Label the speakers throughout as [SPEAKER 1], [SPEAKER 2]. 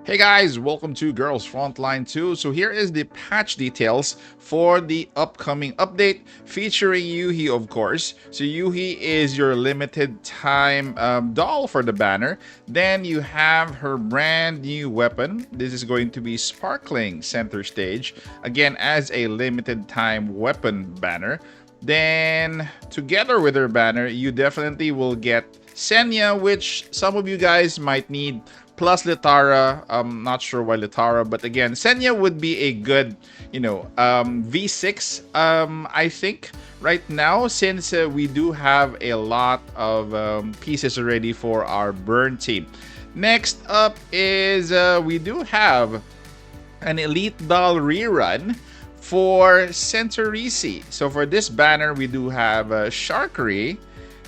[SPEAKER 1] Hey guys, welcome to Girls Frontline 2. So here is the patch details for the upcoming update featuring Yuhi, of course. So Yuhi is your limited time doll for the banner. Then you have her brand new weapon. This is going to be Sparkling Center Stage, again as a limited time weapon banner. Then together with her banner, you definitely will get Senya, which some of you guys might need, plus Litara. I'm not sure why Litara, but again, Senya would be a good, V6, I think, right now, since we do have a lot of pieces already for our burn team. Next up is we do have an Elite Doll Rerun for Centurici. So for this banner, we do have Sharkery,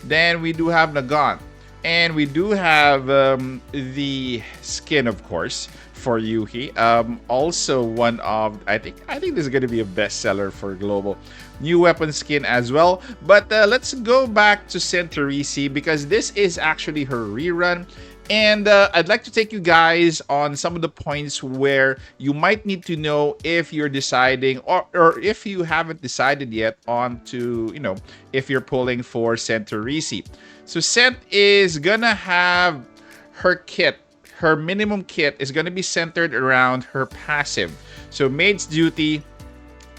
[SPEAKER 1] then we do have Nagant, and we do have the skin, of course, for Yuhi. Also one of, I think this is going to be a bestseller for global. New weapon skin as well. But let's go back to Centurici because this is actually her rerun. And I'd like to take you guys on some of the points where you might need to know if you're deciding or if you haven't decided yet on to, if you're pulling for Centurici. So Cent is gonna have her kit. Her minimum kit is gonna be centered around her passive. So Maid's Duty,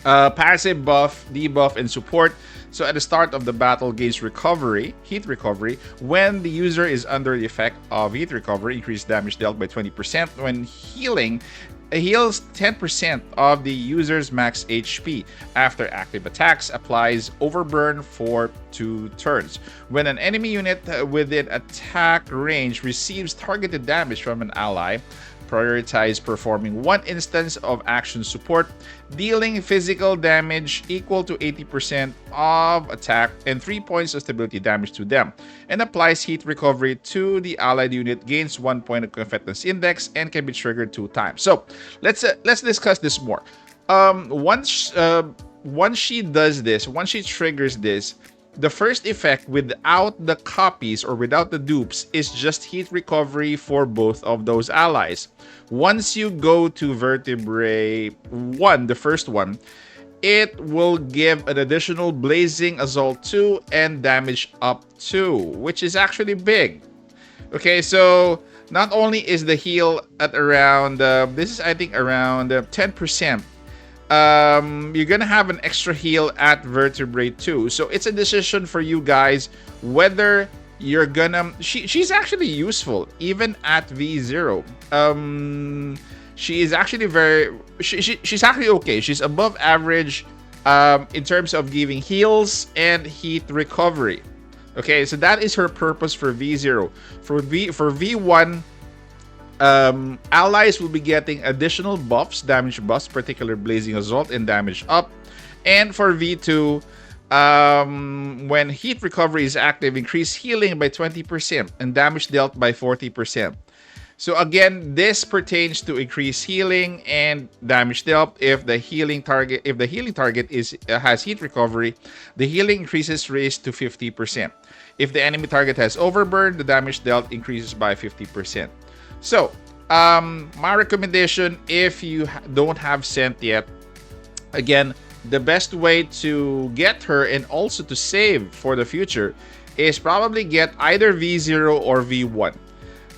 [SPEAKER 1] passive buff, debuff, and support. So at the start of the battle, gains recovery, heat recovery. When the user is under the effect of heat recovery, increased damage dealt by 20%. When healing, it heals 10% of the user's max HP. After active attacks, applies overburn for 2 turns. When an enemy unit within attack range receives targeted damage from an ally, prioritize performing 1 instance of action support, dealing physical damage equal to 80% of attack and 3 points of stability damage to them, and applies heat recovery to the allied unit, gains 1 point of competence index, and can be triggered 2 times. So let's discuss this more. Once she does this, once she triggers this, the first effect without the copies or without the dupes is just heat recovery for both of those allies. Once you go to Vertebrae 1, the first one, it will give an additional Blazing Assault 2 and damage up 2, which is actually big. Okay, so not only is the heal at around, this is I think around 10%, you're gonna have an extra heal at Vertebrae 2. So it's a decision for you guys whether you're gonna... She's actually useful even at V0. She is actually she's actually okay. She's above average in terms of giving heals and heat recovery. Okay, so that is her purpose for V0. For V1, allies will be getting additional buffs, damage buffs, particular Blazing Assault and damage up. And for V2, when heat recovery is active, increase healing by 20% and damage dealt by 40%. So again, this pertains to increase healing and damage dealt. If the healing target has heat recovery, the healing increases raised to 50%. If the enemy target has overburn, the damage dealt increases by 50%. So, my recommendation, if you don't have Cent yet, again, the best way to get her and also to save for the future is probably get either V0 or V1.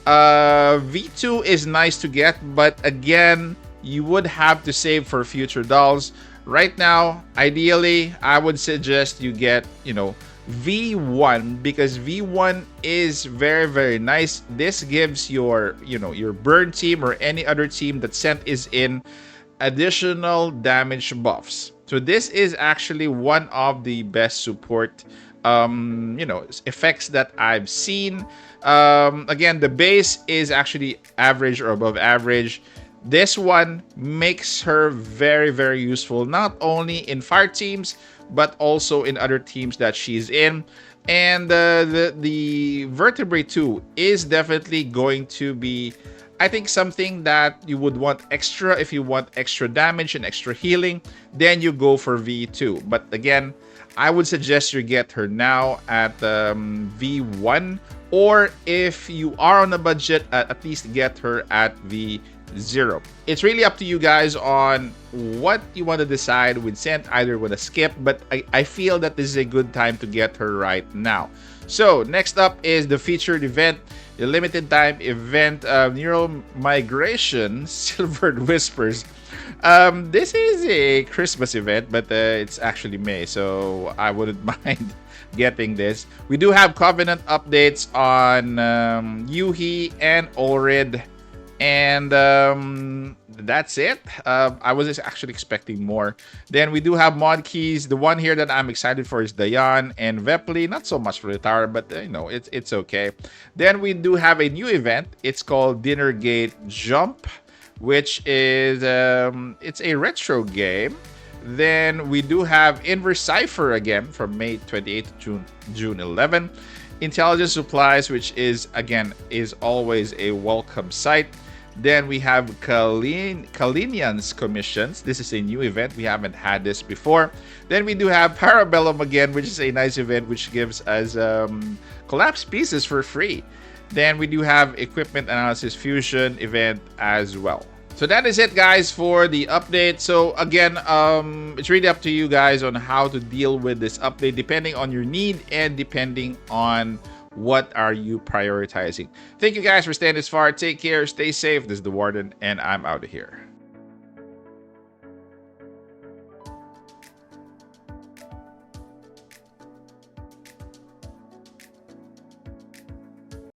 [SPEAKER 1] V2 is nice to get, but again, you would have to save for future dolls. Right now, ideally, I would suggest you get, V1, because V1 is very, very nice. This gives your burn team or any other team that Cent is in additional damage buffs. So this is actually one of the best support effects that I've seen. Again, the base is actually average or above average. This one makes her very, very useful, not only in fire teams, but also in other teams that she's in. And the Vertebrae 2 is definitely going to be, I think, something that you would want extra. If you want extra damage and extra healing, then you go for V2. But again, I would suggest you get her now at V1, or if you are on a budget, at least get her at V 0. It's really up to you guys on what you want to decide with Scent, either with a skip, but I feel that this is a good time to get her right now. So next up is the featured event, the limited time event, Neural Migration, Silvered Whispers. This is a Christmas event, but it's actually May, so I wouldn't mind getting this. We do have Covenant updates on Yuhi and Orid, and that's it. I was actually expecting more. Then we do have mod keys. The one here that I'm excited for is Dayan and Vepli. Not so much for the tower, but you know, it's okay. Then we do have a new event. It's called Dinner Gate Jump, which is it's a retro game. Then we do have Inverse Cipher again from May 28th to June 11. Intelligence Supplies, which is always a welcome sight. Then we have Kalinian's Commissions. This is a new event. We haven't had this before. Then we do have Parabellum again, which is a nice event which gives us collapsed pieces for free. Then we do have Equipment Analysis Fusion event as well. So that is it, guys, for the update. So again, it's really up to you guys on how to deal with this update, depending on your need and depending on what are you prioritizing. Thank you guys for staying this far. Take care, stay safe. This is the Warden, and I'm out of here.